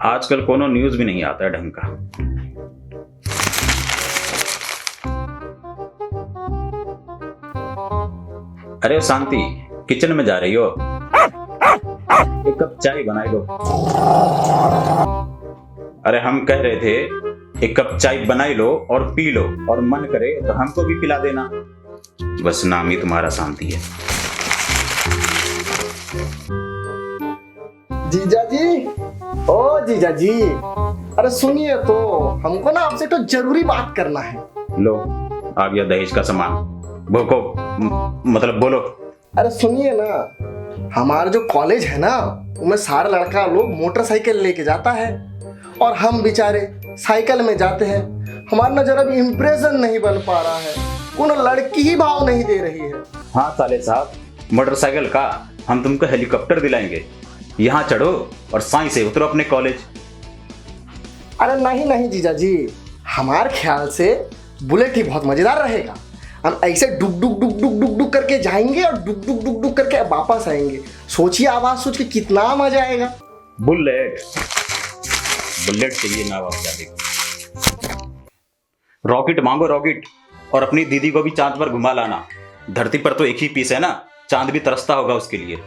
आजकल कोनो न्यूज भी नहीं आता है ढंग का। अरे शांति, किचन में जा रही हो? एक कप चाय बनाई दो। अरे हम कह रहे थे एक कप चाय बनाई लो और पी लो, और मन करे तो हमको भी पिला देना। बस नाम ही तुम्हारा शांति है। जीजा जी, ओ जीजा जी, अरे सुनिए तो, हमको ना आपसे तो जरूरी बात करना है। लो आ गया दहेज का सामान। भोको मतलब बोलो। अरे सुनिए ना, हमारा जो कॉलेज है ना, उसमें सारे लड़का लोग मोटरसाइकिल लेके जाता है और हम बेचारे साइकिल में जाते हैं। हमारा ना जरा भी इम्प्रेशन नहीं बन पा रहा है, कोनो लड़की ही भाव नहीं दे रही है। हाँ साले साहब, मोटरसाइकिल का हम तुमको हेलीकॉप्टर दिलाएंगे। यहाँ चढ़ो और साई से उतरो अपने कॉलेज। अरे नहीं नहीं जीजा जी, हमारे ख्याल से बुलेट ही बहुत मजेदार रहेगा। हम ऐसे डुक डुक डुक डुक डुक डुक करके जाएंगे और डुक डुक डुक डुक करके वापस आएंगे। सोचिए, आवाज सोच के कितना मजा आएगा। बुलेट बुलेट चाहिए ना बाप जाने। रॉकेट मांगो रॉकेट, और अपनी दीदी को भी चांद पर घुमा लाना। धरती पर तो एक ही पीस है ना, चांद भी तरसता होगा उसके लिए।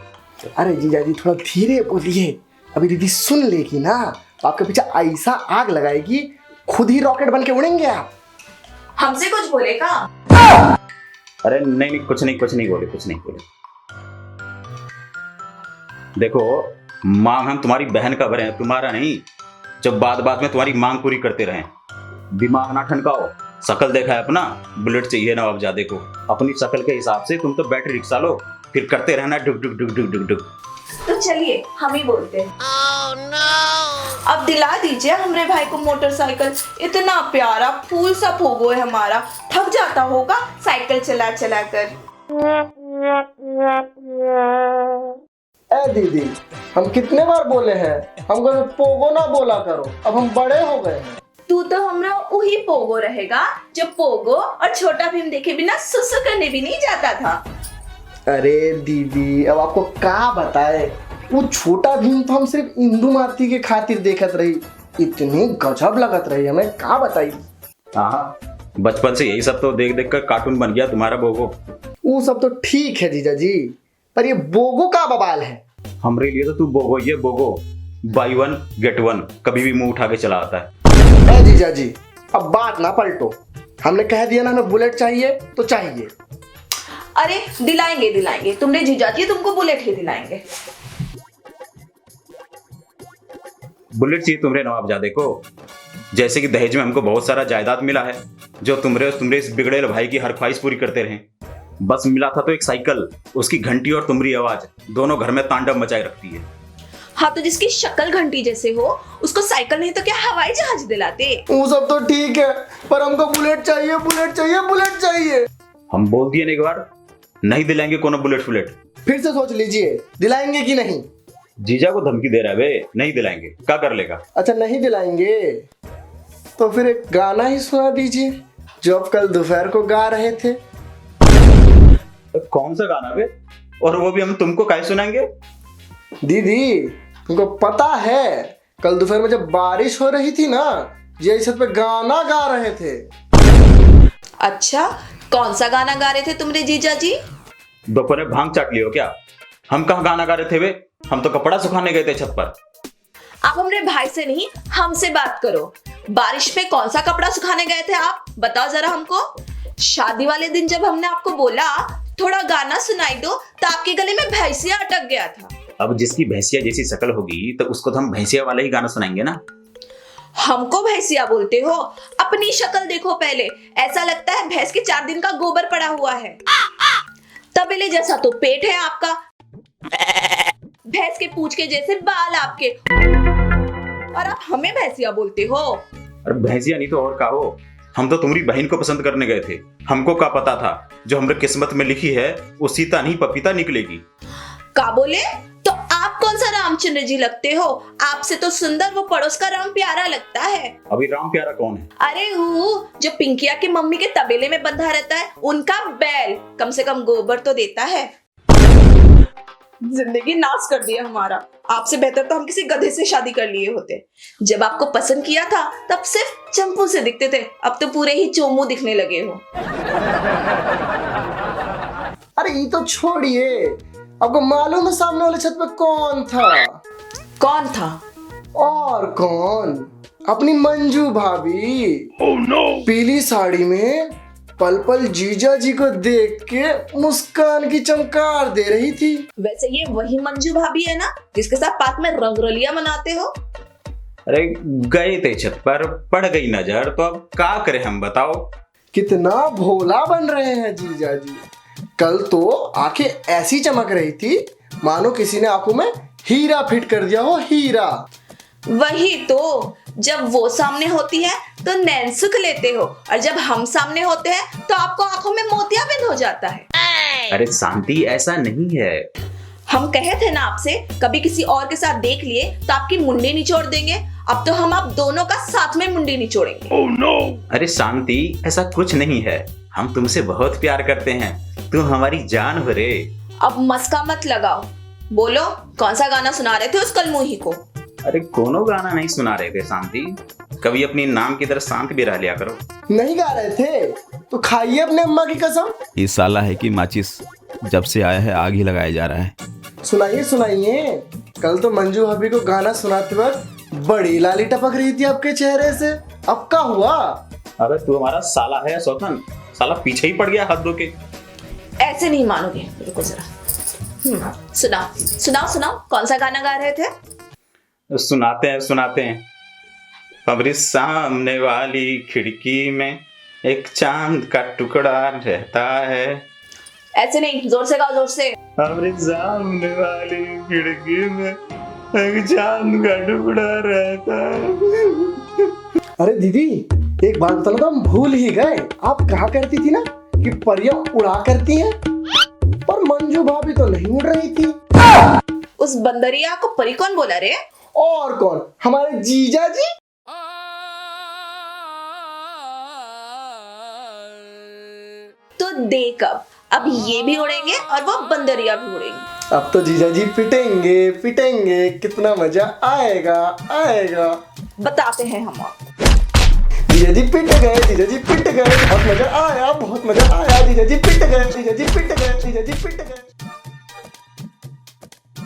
अरे जीजा जी थोड़ा धीरे बोलिए, अभी दीदी सुन लेगी ना तो आपके पीछे ऐसा आग लगाएगी, खुद ही रॉकेट बन के उड़ेंगे आप। हमसे कुछ बोलेगा? अरे नहीं नहीं, कुछ नहीं बोले, कुछ नहीं बोले। देखो, मांग हम तुम्हारी बहन का भरे हैं, तुम्हारा नहीं। जब बात बात में तुम्हारी मांग पूरी करते रहे। दिमाग ना ठनकाओ, शकल देखा है अपना। बुलेट चाहिए नवाबजादे को। अपनी शकल के हिसाब से तुम तो बैटरी रिक्शा लो, फिर करते रहना डुक डुक डुक डुक डुक डुक। तो चलिए हम ही बोलते हैं। अब दिला दीजिए हमरे भाई को मोटरसाइकिल। इतना प्यारा फूल सा पोगो है हमारा, थक जाता होगा साइकिल चला चला कर। ए दीदी, हम कितने बार बोले हैं हमको पोगो ना बोला करो, अब हम बड़े हो गए हैं। तू तो हमरा वही पोगो रहेगा जो पोगो और छोटा भीम देखे बिना सुसु करने भी नहीं जाता था। अरे दीदी, अब आपको क्या बताए, वो छोटा भीम तो हम सिर्फ इंदू माती के खातिर देखत रही, इतनी गजब लगत रही हमें, क्या बताई। हाँ, बचपन से यही सब तो देख देख कर कार्टून बन गया तुम्हारा बोगो। वो सब तो ठीक है जीजा जी, पर ये बोगो का बवाल है। हमरे लिए तो तू बोगो, ये बोगो बाई वन गेट वन कभी भी मुंह उठा के चला आता है। ए जीजा जी, अब बात ना पलटो, हमने कह दिया ना हमें बुलेट चाहिए तो चाहिए। अरे दिलाएंगे दिलाएंगे, तुमने जीजा जी तुमको बुलेट ही दिलाएंगे। बुलेट चाहिए तुम्हारे नवाबजादे को। जैसे कि दहेज में हमको बहुत सारा जायदाद मिला है, जो तुम्हारे इस बिगड़ेल भाई की हर ख्वाहिश पूरी करते रहे। बस मिला था तो एक साइकिल, उसकी घंटी और तुम्हारी आवाज दोनों घर में तांडव मचाए रखती है। हाँ, तो जिसकी शक्ल घंटी जैसे हो उसको साइकिल नहीं तो क्या हवाई जहाज दिलाते। वो सब तो ठीक है, पर हमको बुलेट चाहिए, बुलेट चाहिए, बुलेट चाहिए। हम बोल दिए एक बार, नहीं दिलाएंगे कोनो बुलेट फुलेट। फिर से सोच लीजिए, दिलाएंगे कि नहीं। जीजा को धमकी दे रहा है बे, नहीं दिलाएंगे, क्या कर लेगा। अच्छा नहीं दिलाएंगे तो फिर एक गाना ही सुना दीजिए जो आप कल दोपहर को गा रहे थे। कौन सा गाना बे, और वो भी हम तुमको कैसे सुनाएंगे। दीदी तुमको पता है, कल दोपहर में जब बारिश हो रही थी ना, ये छत पे गाना गा रहे थे। अच्छा, कौन सा गाना गा रहे थे तुमरे जीजा जी? दोपहर में भांग चाट लियो क्या? हम कहाँ गाना गा रहे थे वे, हम तो कपड़ा सुखाने गए थे छत पर। आप हमरे भाई से नहीं हमसे बात करो। बारिश में कौन सा कपड़ा सुखाने गए थे आप, बताओ जरा हमको। शादी वाले दिन जब हमने आपको बोला थोड़ा गाना सुनाई दो, तो आपके गले में भैंसिया अटक गया था। अब जिसकी भैंसिया जैसी शक्ल होगी तो उसको तो हम भैंसिया वाला ही गाना सुनाएंगे ना। हमको भैंसिया बोलते हो? अपनी शक्ल देखो पहले, ऐसा लगता है भैंस के 4 दिन का गोबर पड़ा हुआ है। तबेले जैसा तो पेट है आपका, भैंस के पूंछ के जैसे बाल आपके, और आप हमें भैंसिया बोलते हो। अरे भैंसिया नहीं तो और का हो, हम तो तुम्हारी बहन को पसंद करने गए थे। हमको क्या पता था जो हमारे किस्मत में लिखी है वो सीता नहीं पपीता निकलेगी। का बोले? तो आप कौन सा रामचंद्र जी लगते हो? आपसे तो सुंदर वो पड़ोस का राम प्यारा लगता है। अभी राम प्यारा कौन है? अरे वो जो पिंकिया की मम्मी के तबेले में बंधा रहता है, उनका बैल, कम से कम गोबर तो देता है। जिंदगी नाश कर दिया हमारा। आपसे बेहतर तो हम किसी गधे से शादी कर लिए होते। जब आपको पसंद किया था तब सिर्फ चंपू से दिखते थे, अब तो पूरे ही चोमू दिखने लगे हो। अरे ये तो छोड़िए, आपको मालूम है सामने वाले छत पे कौन था? कौन था? और कौन, अपनी मंजू भाभी। पीली साड़ी में पल पल जीजा जी को देख के मुस्कान की चमकार दे रही थी। वैसे ये वही मंजू भाभी है ना जिसके साथ पार्क में रंगरलिया मनाते हो? अरे गए थे छत पर, पड़ गई नजर, तो अब क्या करें हम बताओ। कितना भोला बन रहे हैं जीजा जी। कल तो आंखें ऐसी चमक रही थी मानो किसी ने आंखों में हीरा फिट कर दिया हो, हीरा। वही तो, जब वो सामने होती है तो नैन सुख लेते हो, और जब हम सामने होते हैं तो आपको आंखों में मोतियाबिंद हो जाता है। अरे शांति, ऐसा नहीं है। हम कहे थे ना आपसे, कभी किसी और के साथ देख लिए तो आपकी मुंडी निचोड़ देंगे। अब तो हम आप दोनों का साथ में मुंडी निचोड़ेंगे। Oh, no! अरे शांति, ऐसा कुछ नहीं है। हम तुमसे बहुत प्यार करते हैं, तुम हमारी जान हो रे। अब मस्का मत लगाओ। बोलो, कौन सा गाना सुना रहे थे उस कलमुही को? अरे कोनो गाना नहीं सुना रहे थे शांति, कभी अपनी नाम की तरह शांत भी रह लिया करो। नहीं गा रहे थे तो खाइए अपने अम्मा की कसम। ये साला है कि माचिस जब से आया है आग ही लगाया जा रहा है। सुनाइए सुनाइए। कल तो मंजू भाभी को गाना सुनाते वक्त बड़ी लाली टपक रही थी आपके चेहरे से, अब क्या हुआ? अरे तू हमारा साला है सौतन, साला पीछे ही पड़ गया हाथ धो के। ऐसे नहीं मानोगे, रुको जरा। सुनाओ सुनाओ सुनाओ, कौन सा गाना गा रहे थे? सुनाते हैं। हमारी सामने वाली खिड़की में एक चांद का टुकड़ा रहता है। ऐसे नहीं, जोर से गाओ, जोर से। हमारे सामने वाली खिड़की में एक चांद का टुकड़ा रहता है। अरे दीदी, एक बात बताना तो हम भूल ही गए। आप कहा करती थी ना कि परियां उड़ा करती हैं, पर मंजू भाभी तो नहीं उड़ रही थी। उस बंदरिया को परी कौन बोला रे? और कौन, हमारे जीजा जी। तो देख, अब ये भी उड़ेंगे और वो बंदरिया भी उड़ेंगे। अब तो जीजा जी पिटेंगे पिटेंगे, कितना मजा आएगा आएगा। बताते हैं हम आपको। जीजा जी पिट गए, जीजा जी पिट गए, बहुत मजा आया, बहुत मजा आया। जीजा जी पिट गए, जीजा जी पिट गए, जीजा जी पिट गए।